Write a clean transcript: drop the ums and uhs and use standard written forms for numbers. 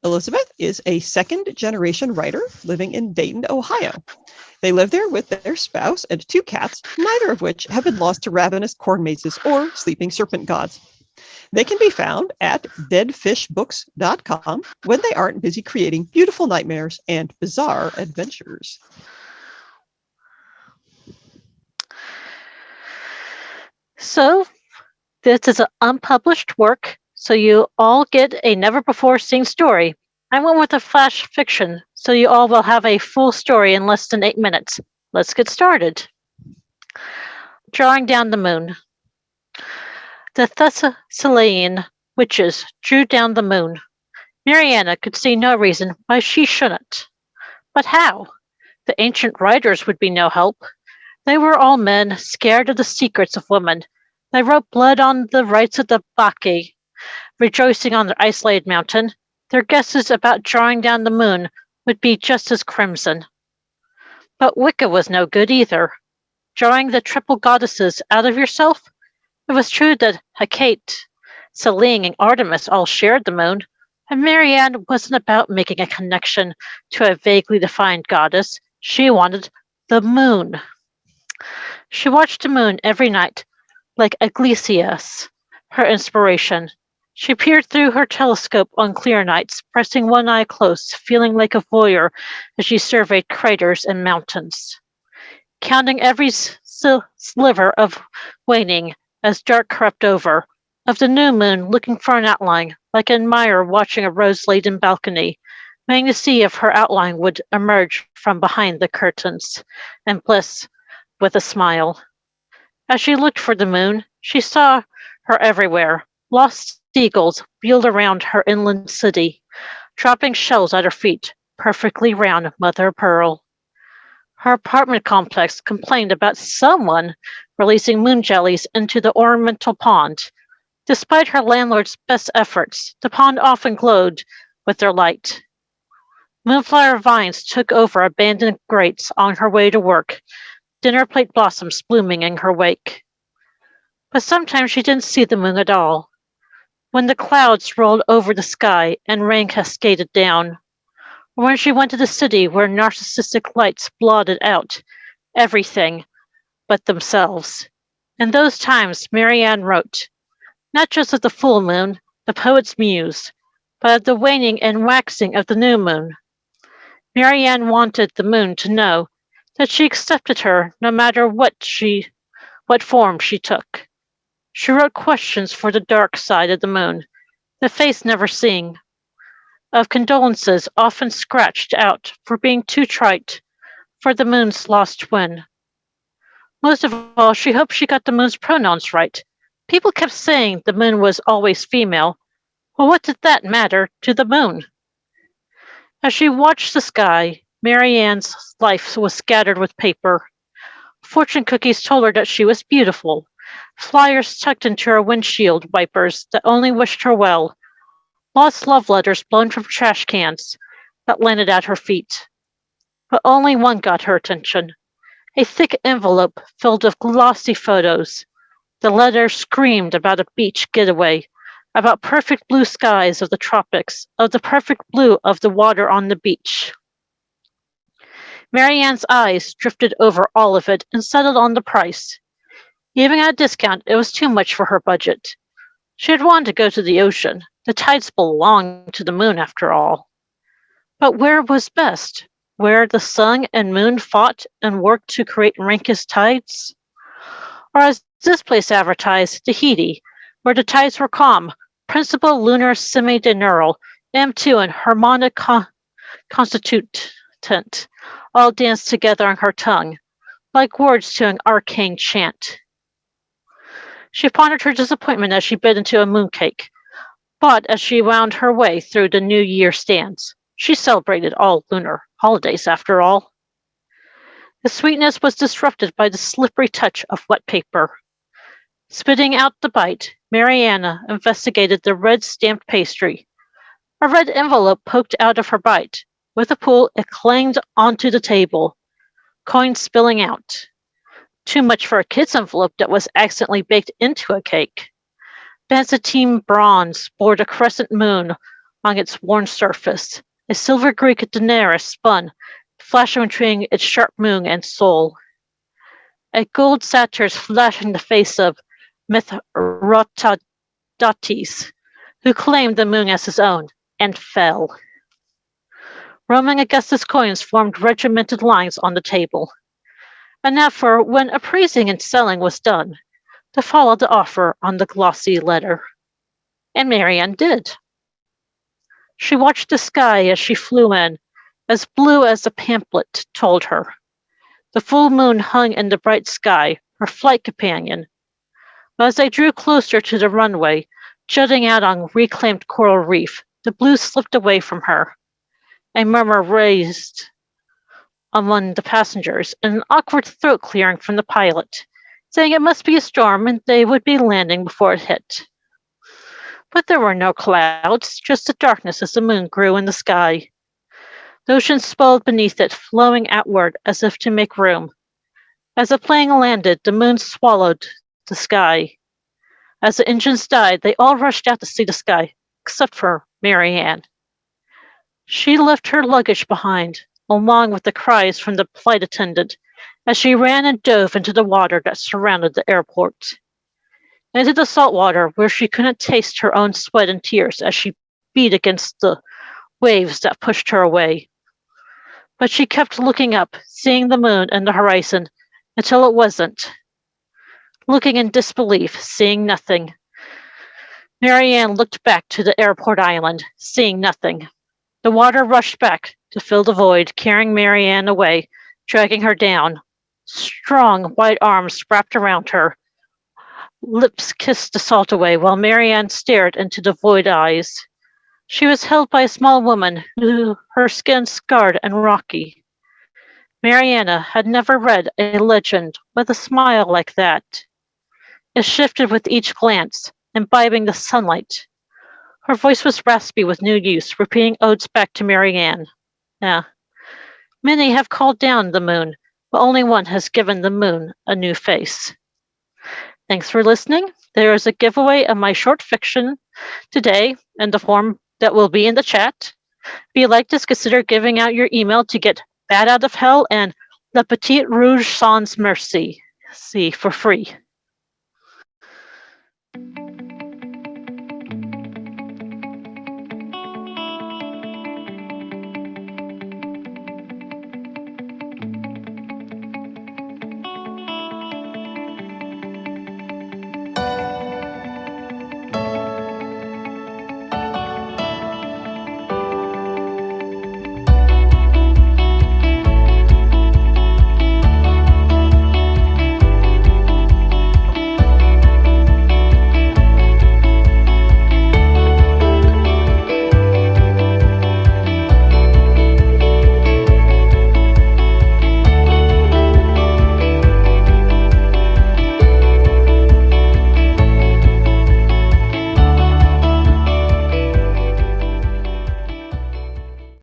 Elizabeth is a second-generation writer living in Dayton, Ohio. They live there with their spouse and 2 cats, neither of which have been lost to ravenous corn mazes or sleeping serpent gods. They can be found at deadfishbooks.com when they aren't busy creating beautiful nightmares and bizarre adventures. So, this is an unpublished work, so you all get a never-before-seen story. I went with a flash fiction, so you all will have a full story in less than 8 minutes. Let's get started. Drawing down the moon. The Thessalian witches drew down the moon. Mariana could see no reason why she shouldn't. But how? The ancient writers would be no help. They were all men, scared of the secrets of women. They wrote blood on the rites of the Bacchae, rejoicing on their isolated mountain. Their guesses about drawing down the moon would be just as crimson. But Wicca was no good either. Drawing the triple goddesses out of yourself? It was true that Hecate, Selene, and Artemis all shared the moon, and Marianne wasn't about making a connection to a vaguely defined goddess. She wanted the moon. She watched the moon every night, like Iglesias, her inspiration. She peered through her telescope on clear nights, pressing one eye close, feeling like a voyeur as she surveyed craters and mountains. Counting every sliver of waning as dark crept over, of the new moon looking for an outline, like an admirer watching a rose-laden balcony, waiting to see if her outline would emerge from behind the curtains, and bliss with a smile. As she looked for the moon, she saw her everywhere. Lost seagulls wheeled around her inland city, dropping shells at her feet, perfectly round mother of pearl. Her apartment complex complained about someone releasing moon jellies into the ornamental pond. Despite her landlord's best efforts, the pond often glowed with their light. Moonflower vines took over abandoned grates on her way to work, dinner plate blossoms blooming in her wake. But sometimes she didn't see the moon at all. When the clouds rolled over the sky and rain cascaded down, or when she went to the city where narcissistic lights blotted out everything but themselves. In those times, Marianne wrote, not just of the full moon, the poet's muse, but of the waning and waxing of the new moon. Marianne wanted the moon to know that she accepted her no matter what form she took. She wrote questions for the dark side of the moon, the face never seen, of condolences often scratched out for being too trite for the moon's lost twin. Most of all, she hoped she got the moon's pronouns right. People kept saying the moon was always female. Well, what did that matter to the moon? As she watched the sky, Marianne's life was scattered with paper. Fortune cookies told her that she was beautiful. Flyers tucked into her windshield wipers that only wished her well. Lost love letters blown from trash cans that landed at her feet. But only one got her attention. A thick envelope filled with glossy photos. The letter screamed about a beach getaway, about perfect blue skies of the tropics, of the perfect blue of the water on the beach. Marianne's eyes drifted over all of it and settled on the price. Even at a discount, it was too much for her budget. She had wanted to go to the ocean. The tides belonged to the moon, after all. But where was best? Where the sun and moon fought and worked to create rankest tides? Or as this place advertised, Tahiti, where the tides were calm, principal lunar semi-diurnal, M2 and harmonic constituent, all danced together on her tongue, like words to an arcane chant. She pondered her disappointment as she bit into a mooncake, but as she wound her way through the New Year stands, she celebrated all lunar holidays after all. The sweetness was disrupted by the slippery touch of wet paper. Spitting out the bite, Mariana investigated the red stamped pastry. A red envelope poked out of her bite. With a pull, it clanged onto the table, coins spilling out. Too much for a kid's envelope that was accidentally baked into a cake. Byzantine bronze bore the crescent moon on its worn surface. A silver Greek denarius spun, flashing between its sharp moon and soul. A gold satyrs flashing the face of Mithridates, who claimed the moon as his own, and fell. Roman Augustus coins formed regimented lines on the table. Enough for when appraising and selling was done, to follow the offer on the glossy letter. And Marianne did. She watched the sky as she flew in, as blue as the pamphlet told her. The full moon hung in the bright sky, her flight companion. But as they drew closer to the runway, jutting out on reclaimed coral reef, the blue slipped away from her. A murmur raised among the passengers, and an awkward throat clearing from the pilot, saying it must be a storm and they would be landing before it hit. But there were no clouds, just the darkness as the moon grew in the sky. The ocean swelled beneath it, flowing outward as if to make room. As the plane landed, the moon swallowed the sky. As the engines died, they all rushed out to see the sky, except for Marianne. She left her luggage behind, along with the cries from the flight attendant, as she ran and dove into the water that surrounded the airport. Into the salt water where she couldn't taste her own sweat and tears as she beat against the waves that pushed her away. But she kept looking up, seeing the moon and the horizon, until it wasn't. Looking in disbelief, seeing nothing. Marianne looked back to the airport island, seeing nothing. The water rushed back to fill the void, carrying Marianne away, dragging her down. Strong, white arms wrapped around her. Lips kissed the salt away while Marianne stared into the void eyes. She was held by a small woman, her skin scarred and rocky. Mariana had never read a legend with a smile like that. It shifted with each glance, imbibing the sunlight. Her voice was raspy with new use, repeating odes back to Marianne. Yeah. Many have called down the moon, but only one has given the moon a new face. Thanks for listening. There is a giveaway of my short fiction today in the form that will be in the chat. If you like this, consider giving out your email to get Bat Out of Hell and La Petite Rouge Sans Merci for free.